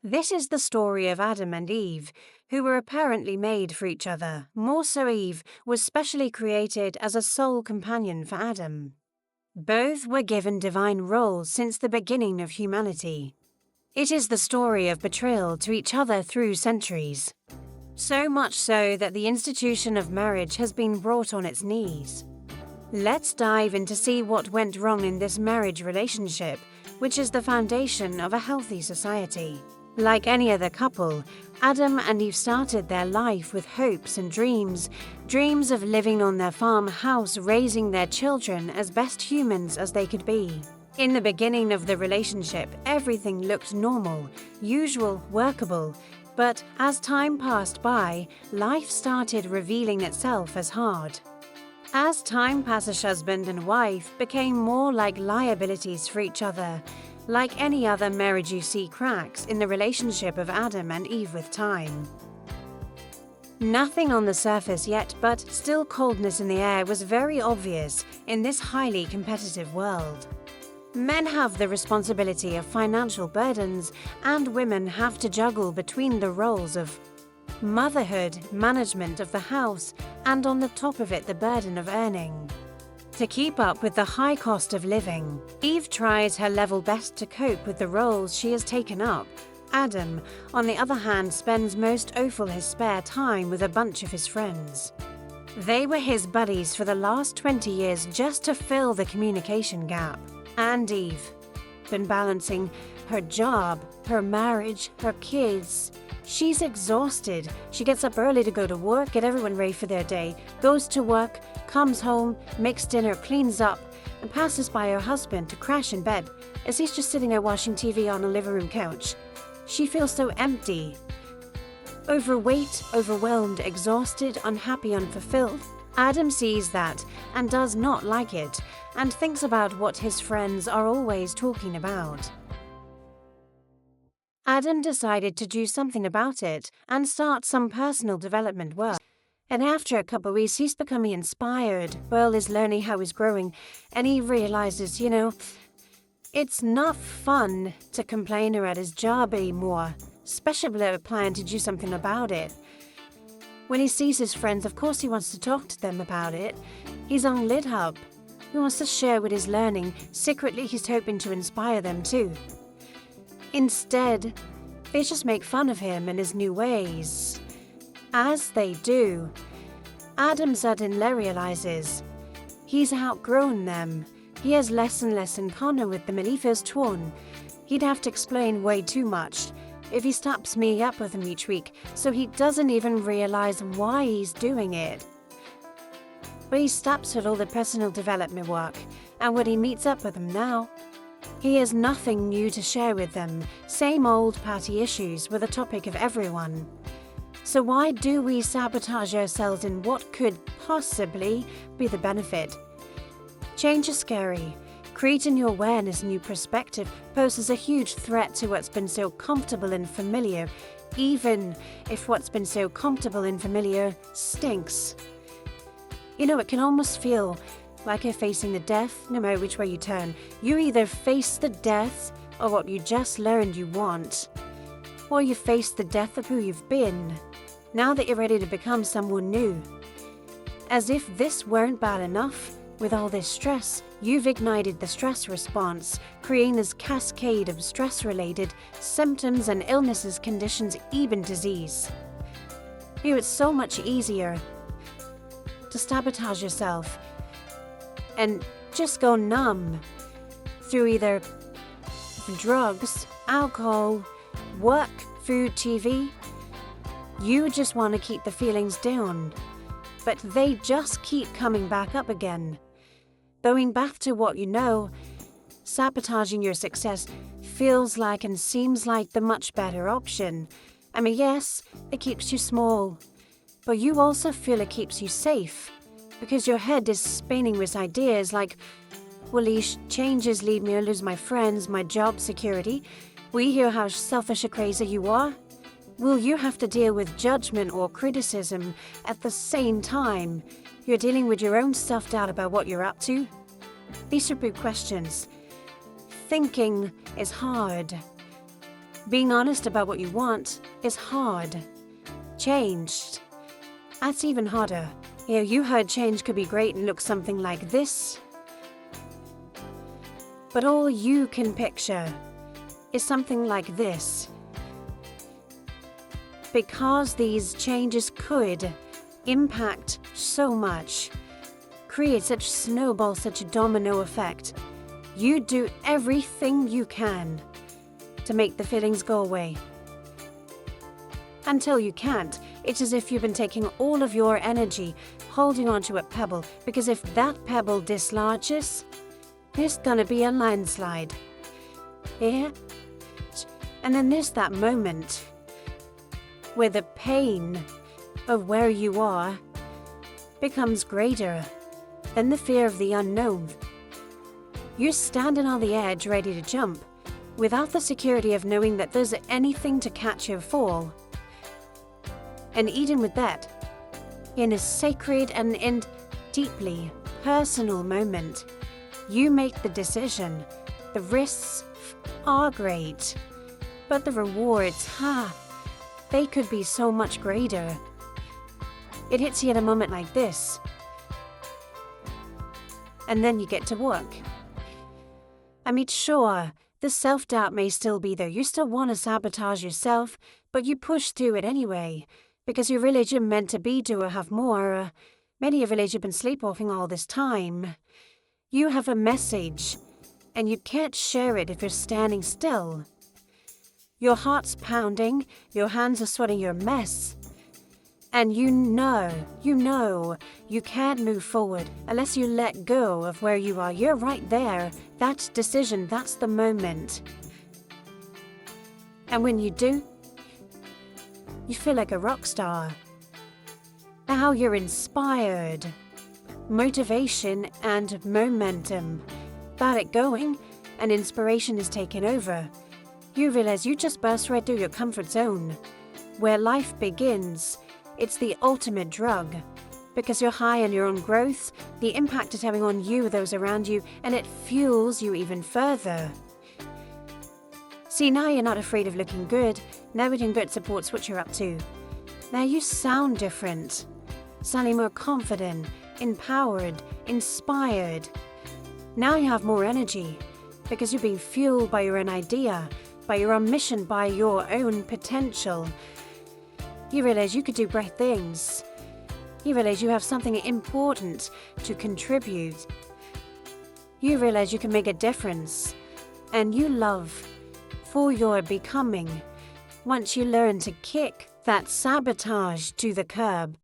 This is the story of Adam and Eve, who were apparently made for each other. More so, Eve was specially created as a sole companion for Adam. Both were given divine roles since the beginning of humanity. It is the story of betrayal to each other through centuries. So much so that the institution of marriage has been brought on its knees. Let's dive in to see what went wrong in this marriage relationship, which is the foundation of a healthy society. Like any other couple, Adam and Eve started their life with hopes and dreams of living on their farmhouse, raising their children as best humans as they could be. In the beginning of the relationship, everything looked normal, usual, workable, but as time passed by, life started revealing itself as hard. As time passed, husband and wife became more like liabilities for each other. Like any other marriage, you see cracks in the relationship of Adam and Eve with time. Nothing on the surface yet, but still coldness in the air was very obvious in this highly competitive world. Men have the responsibility of financial burdens, and women have to juggle between the roles of motherhood, management of the house, and on the top of it, the burden of earning. To keep up with the high cost of living, Eve tries her level best to cope with the roles she has taken up. Adam, on the other hand, spends most of his spare time with a bunch of his friends. They were his buddies for the last 20 years just to fill the communication gap. And Eve, been balancing her job, her marriage, her kids. She's exhausted. She gets up early to go to work, get everyone ready for their day, goes to work, comes home, makes dinner, cleans up, and passes by her husband to crash in bed as he's just sitting there watching TV on a living room couch. She feels so empty. Overweight, overwhelmed, exhausted, unhappy, unfulfilled. Adam sees that and does not like it, and thinks about what his friends are always talking about. Adam decided to do something about it and start some personal development work. And after a couple of weeks, he's becoming inspired. Pearl is learning how he's growing, and he realizes, it's not fun to complain about his job anymore, especially with a plan to do something about it. When he sees his friends, of course he wants to talk to them about it. He's on LitHub. He wants to share what he's learning. Secretly, he's hoping to inspire them too. Instead, they just make fun of him and his new ways. As they do, Adam suddenly realizes he's outgrown them. He has less and less in common with them, and he feels torn. He'd have to explain way too much if he stops meeting up with them each week, so he doesn't even realize why he's doing it. But he stops at all the personal development work, and when he meets up with them now, he has nothing new to share with them. Same old patty issues were the topic of everyone. So why do we sabotage ourselves in what could possibly be the benefit? Change is scary. Creating new awareness, new perspective poses a huge threat to what's been so comfortable and familiar, even if what's been so comfortable and familiar stinks. It can almost feel like you're facing the death no matter which way you turn. You either face the death of what you just learned you want, or you face the death of who you've been, now that you're ready to become someone new. As if this weren't bad enough, with all this stress, you've ignited the stress response, creating this cascade of stress-related symptoms and illnesses, conditions, even disease. It's so much easier to sabotage yourself and just go numb through either drugs, alcohol, work, food, TV. You just want to keep the feelings down, but they just keep coming back up again. Going back to what you know, sabotaging your success feels like and seems like the much better option. Yes, it keeps you small, but you also feel it keeps you safe, because your head is spinning with ideas like, will these changes lead me to lose my friends, my job security? Will you hear how selfish and crazy you are? Will you have to deal with judgment or criticism at the same time you're dealing with your own self-doubt about what you're up to? These are big questions. Thinking is hard. Being honest about what you want is hard. Changed, that's even harder. You heard change could be great and look something like this. But all you can picture is something like this. Because these changes could impact so much, create such snowball, such a domino effect, you do everything you can to make the feelings go away. Until you can't, it's as if you've been taking all of your energy, holding onto a pebble, because if that pebble dislodges, there's gonna be a landslide. Yeah? And then there's that moment where the pain of where you are becomes greater than the fear of the unknown. You're standing on the edge ready to jump, without the security of knowing that there's anything to catch your fall. And even with that, in a sacred and deeply personal moment, you make the decision. The risks are great, but the rewards, they could be so much greater. It hits you at a moment like this, and then you get to work. I mean, sure, the self-doubt may still be there. You still want to sabotage yourself, but you push through it anyway, because you realize you're meant to be to have more. Many realize you've been sleepwalking all this time. You have a message, and you can't share it if you're standing still. Your heart's pounding, your hands are sweating, you're a mess. And you know you can't move forward unless you let go of where you are. You're right there. That decision, that's the moment. And when you do, you feel like a rock star. Now you're inspired. Motivation and momentum. Got it going, and inspiration is taking over. You realize you just burst right through your comfort zone. Where life begins, it's the ultimate drug. Because you're high on your own growth, the impact it's having on you, those around you, and it fuels you even further. See, now you're not afraid of looking good. Now looking good supports what you're up to. Now you sound different. Sounding more confident, empowered, inspired. Now you have more energy because you're being fueled by your own idea, by your own mission, by your own potential. You realize you could do great things. You realize you have something important to contribute. You realize you can make a difference. And you love for your becoming once you learn to kick that sabotage to the curb.